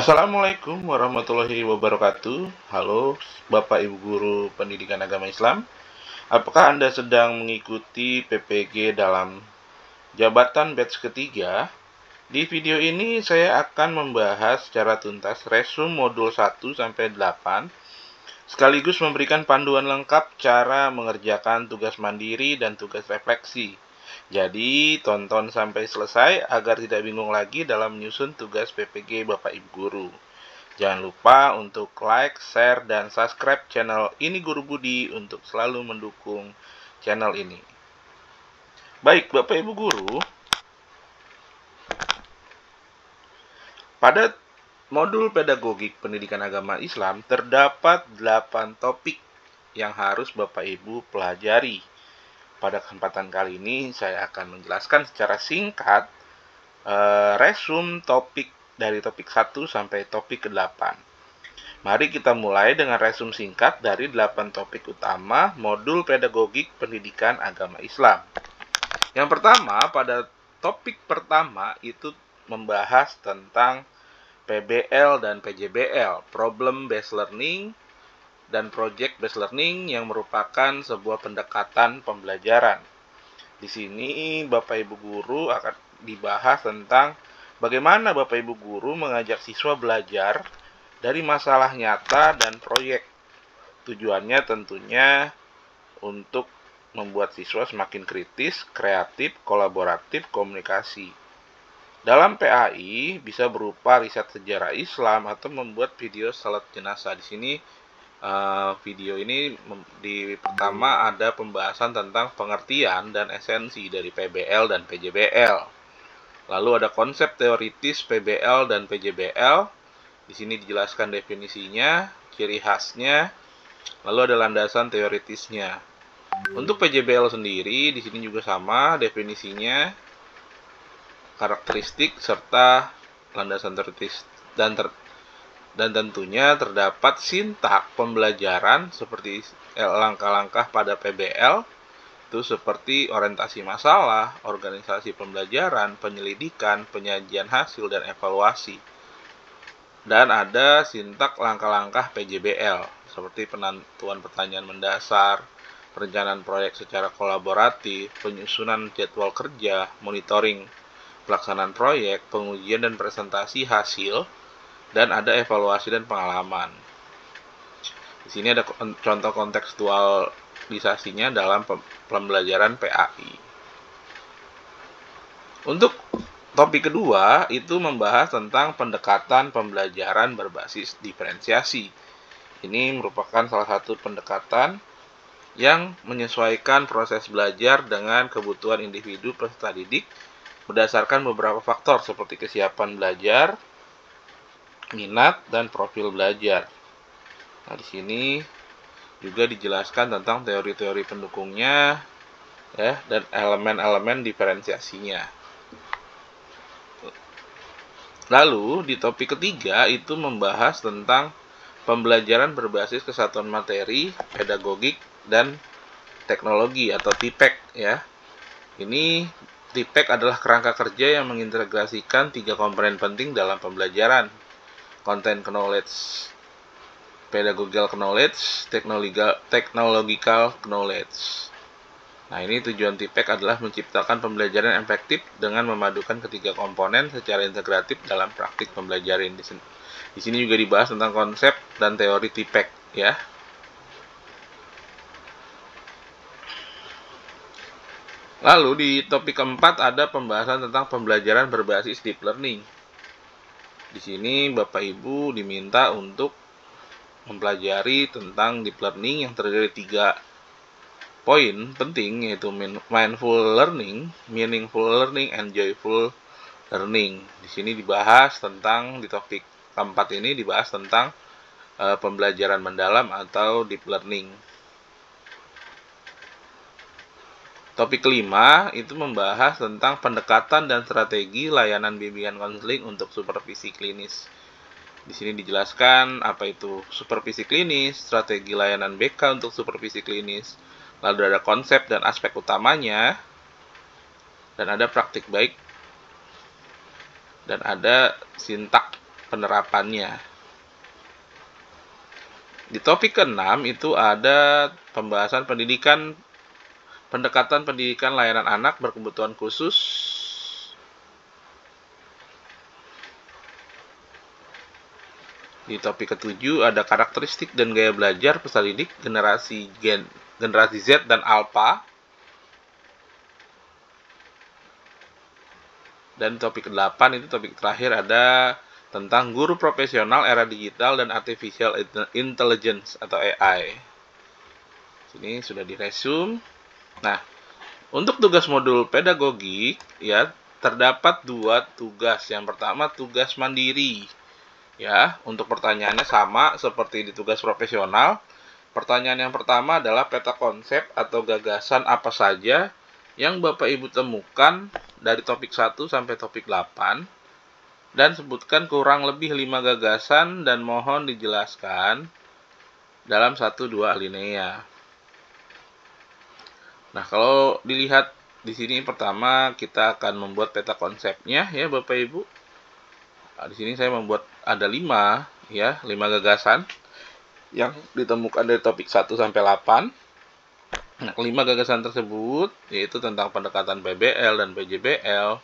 Assalamualaikum warahmatullahi wabarakatuh. Halo Bapak Ibu Guru Pendidikan Agama Islam. Apakah Anda sedang mengikuti PPG dalam jabatan batch ketiga? Di video ini saya akan membahas secara tuntas resum modul 1-8 sekaligus memberikan panduan lengkap cara mengerjakan tugas mandiri dan tugas refleksi. Jadi, tonton sampai selesai agar tidak bingung lagi dalam menyusun tugas PPG Bapak Ibu Guru. Jangan lupa untuk like, share, dan subscribe channel Ini Guru Budi untuk selalu mendukung channel ini. Baik, Bapak Ibu Guru, pada modul pedagogik pendidikan agama Islam terdapat 8 topik yang harus Bapak Ibu pelajari. Pada kesempatan kali ini saya akan menjelaskan secara singkat resum topik dari topik 1 sampai topik ke-8. Mari kita mulai dengan resum singkat dari 8 topik utama modul pedagogik pendidikan agama Islam. Yang pertama, pada topik pertama itu membahas tentang PBL dan PJBL, Problem Based Learning dan Project Based Learning, yang merupakan sebuah pendekatan pembelajaran. Di sini Bapak Ibu Guru akan dibahas tentang bagaimana Bapak Ibu Guru mengajak siswa belajar dari masalah nyata dan proyek. Tujuannya tentunya untuk membuat siswa semakin kritis, kreatif, kolaboratif, komunikasi. Dalam PAI bisa berupa riset sejarah Islam atau membuat video salat jenazah. Di sini video ini di pertama ada pembahasan tentang pengertian dan esensi dari PBL dan PJBL. Lalu ada konsep teoritis PBL dan PJBL. Di sini dijelaskan definisinya, ciri khasnya, lalu ada landasan teoritisnya. Untuk PJBL sendiri di sini juga sama definisinya, karakteristik serta landasan teoritis, dan tentunya terdapat sintak pembelajaran seperti langkah-langkah pada PBL itu seperti orientasi masalah, organisasi pembelajaran, penyelidikan, penyajian hasil, dan evaluasi. Dan ada sintak langkah-langkah PJBL seperti penentuan pertanyaan mendasar, perencanaan proyek secara kolaboratif, penyusunan jadwal kerja, monitoring pelaksanaan proyek, pengujian dan presentasi hasil, dan ada evaluasi dan pengalaman. Di sini ada contoh kontekstualisasinya dalam pembelajaran PAI. Untuk topik kedua itu membahas tentang pendekatan pembelajaran berbasis diferensiasi. Ini merupakan salah satu pendekatan yang menyesuaikan proses belajar dengan kebutuhan individu peserta didik berdasarkan beberapa faktor seperti kesiapan belajar, minat, dan profil belajar. Nah, di sini juga dijelaskan tentang teori-teori pendukungnya ya, dan elemen-elemen diferensiasinya. Lalu di topik ketiga itu membahas tentang pembelajaran berbasis kesatuan materi, pedagogik, dan teknologi atau TPEK ya. Ini TPEK adalah kerangka kerja yang mengintegrasikan 3 komponen penting dalam pembelajaran: content knowledge, pedagogical knowledge, technological knowledge. Nah, ini tujuan TPEK adalah menciptakan pembelajaran yang efektif dengan memadukan ketiga komponen secara integratif dalam praktik pembelajaran. Di sini juga dibahas tentang konsep dan teori TPEK ya. Lalu di topik keempat ada pembahasan tentang pembelajaran berbasis deep learning. Di sini Bapak Ibu diminta untuk mempelajari tentang deep learning yang terdiri dari 3 poin penting, yaitu mindful learning, meaningful learning, and joyful learning. Di sini dibahas tentang, di topik keempat ini dibahas tentang pembelajaran mendalam atau deep learning. Topik kelima itu membahas tentang pendekatan dan strategi layanan bimbingan konseling untuk supervisi klinis. Di sini dijelaskan apa itu supervisi klinis, strategi layanan BK untuk supervisi klinis, lalu ada konsep dan aspek utamanya, dan ada praktik baik, dan ada sintak penerapannya. Di topik ke-6 itu ada pembahasan pendekatan pendidikan layanan anak berkebutuhan khusus. Di topik ke-7 ada karakteristik dan gaya belajar peserta didik generasi Z dan Alpha. Dan topik ke-8 itu topik terakhir ada tentang guru profesional era digital dan artificial intelligence atau AI. Sini sudah diresum. Nah, untuk tugas modul pedagogik ya terdapat 2 tugas. Yang pertama tugas mandiri. Ya, untuk pertanyaannya sama seperti di tugas profesional. Pertanyaan yang pertama adalah peta konsep atau gagasan apa saja yang Bapak Ibu temukan dari topik 1 sampai topik 8 dan sebutkan kurang lebih 5 gagasan dan mohon dijelaskan dalam 1-2 alinea. Nah, kalau dilihat di sini pertama kita akan membuat peta konsepnya ya Bapak Ibu. Nah, di sini saya membuat ada 5 ya, 5 gagasan yang ditemukan dari topik 1 sampai 8. Nah, 5 gagasan tersebut yaitu tentang pendekatan PBL dan PJBL,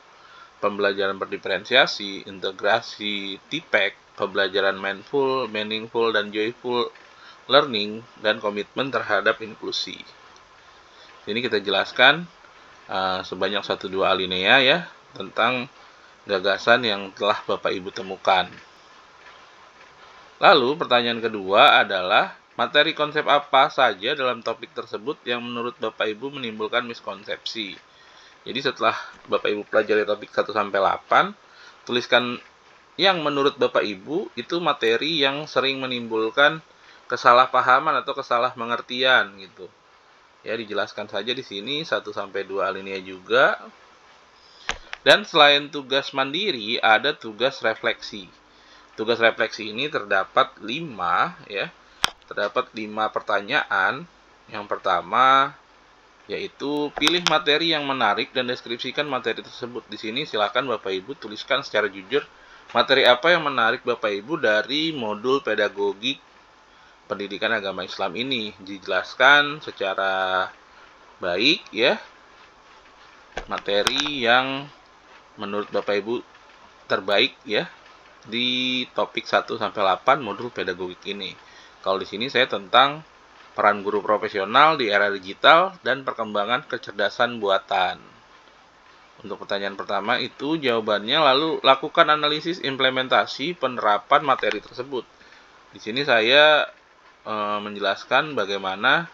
pembelajaran berdiferensiasi, integrasi TPEC, pembelajaran mindful, meaningful, dan joyful learning, dan komitmen terhadap inklusi. Ini kita jelaskan sebanyak 1-2 alinea ya tentang gagasan yang telah Bapak Ibu temukan. Lalu pertanyaan kedua adalah materi konsep apa saja dalam topik tersebut yang menurut Bapak Ibu menimbulkan miskonsepsi. Jadi setelah Bapak Ibu pelajari topik 1 sampai 8, tuliskan yang menurut Bapak Ibu itu materi yang sering menimbulkan kesalahpahaman atau kesalahmengertian gitu. Ya, dijelaskan saja di sini 1 sampai 2 alinea juga. Dan selain tugas mandiri, ada tugas refleksi. Tugas refleksi ini terdapat 5 ya. Terdapat 5 pertanyaan. Yang pertama yaitu pilih materi yang menarik dan deskripsikan materi tersebut. Di sini silakan Bapak Ibu tuliskan secara jujur materi apa yang menarik Bapak Ibu dari modul pedagogik pendidikan agama Islam ini. Dijelaskan secara baik ya materi yang menurut Bapak Ibu terbaik ya di topik 1 sampai 8 modul pedagogik ini. Kalau di sini saya tentang peran guru profesional di era digital dan perkembangan kecerdasan buatan. Untuk pertanyaan pertama itu jawabannya, lalu lakukan analisis implementasi penerapan materi tersebut. Di sini saya menjelaskan bagaimana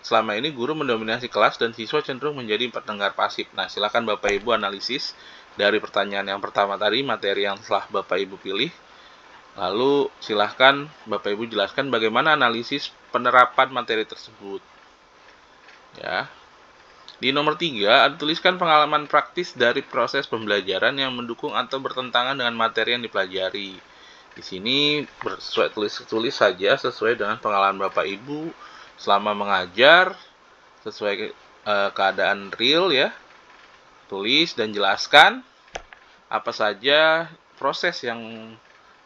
selama ini guru mendominasi kelas dan siswa cenderung menjadi pendengar pasif. Nah, silakan Bapak Ibu analisis dari pertanyaan yang pertama tadi, materi yang telah Bapak Ibu pilih. Lalu silahkan Bapak Ibu jelaskan bagaimana analisis penerapan materi tersebut. Ya. Di nomor 3, tuliskan pengalaman praktis dari proses pembelajaran yang mendukung atau bertentangan dengan materi yang dipelajari. Di sini tulis saja sesuai dengan pengalaman Bapak Ibu selama mengajar, sesuai keadaan real ya. Tulis dan jelaskan apa saja proses yang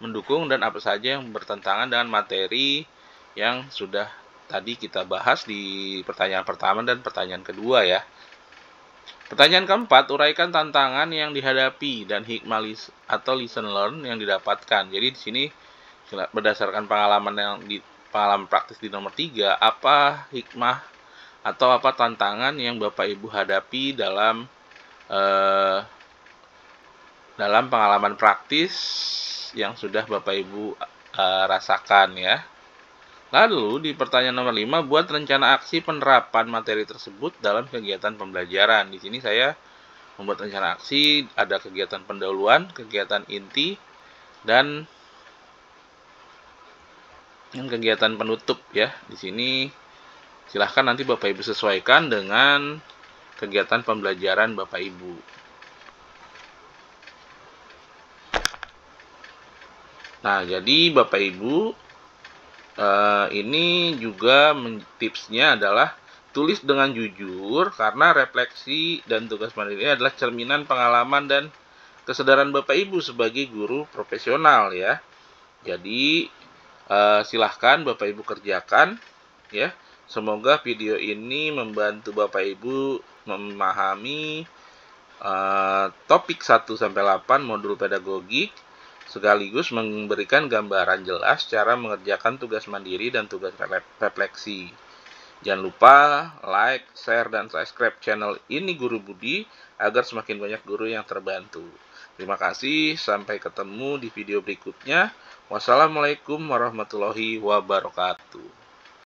mendukung dan apa saja yang bertentangan dengan materi yang sudah tadi kita bahas di pertanyaan pertama dan pertanyaan kedua ya. Pertanyaan keempat, uraikan tantangan yang dihadapi dan hikmah atau lesson learn yang didapatkan. Jadi di sini berdasarkan pengalaman praktis di nomor 3, apa hikmah atau apa tantangan yang Bapak Ibu hadapi dalam pengalaman praktis yang sudah Bapak Ibu rasakan ya. Lalu di pertanyaan nomor 5, buat rencana aksi penerapan materi tersebut dalam kegiatan pembelajaran. Di sini saya membuat rencana aksi, ada kegiatan pendahuluan, kegiatan inti, dan kegiatan penutup ya. Di sini silahkan nanti Bapak Ibu sesuaikan dengan kegiatan pembelajaran Bapak Ibu. Nah, jadi Bapak Ibu ini juga tipsnya adalah tulis dengan jujur karena refleksi dan tugas mandiri adalah cerminan pengalaman dan kesadaran Bapak Ibu sebagai guru profesional ya. Jadi silahkan Bapak Ibu kerjakan ya. Semoga video ini membantu Bapak Ibu memahami topik 1-8 modul pedagogik, sekaligus memberikan gambaran jelas cara mengerjakan tugas mandiri dan tugas refleksi. Jangan lupa like, share, dan subscribe channel ini Guru Budi agar semakin banyak guru yang terbantu. Terima kasih, sampai ketemu di video berikutnya. Wassalamualaikum warahmatullahi wabarakatuh.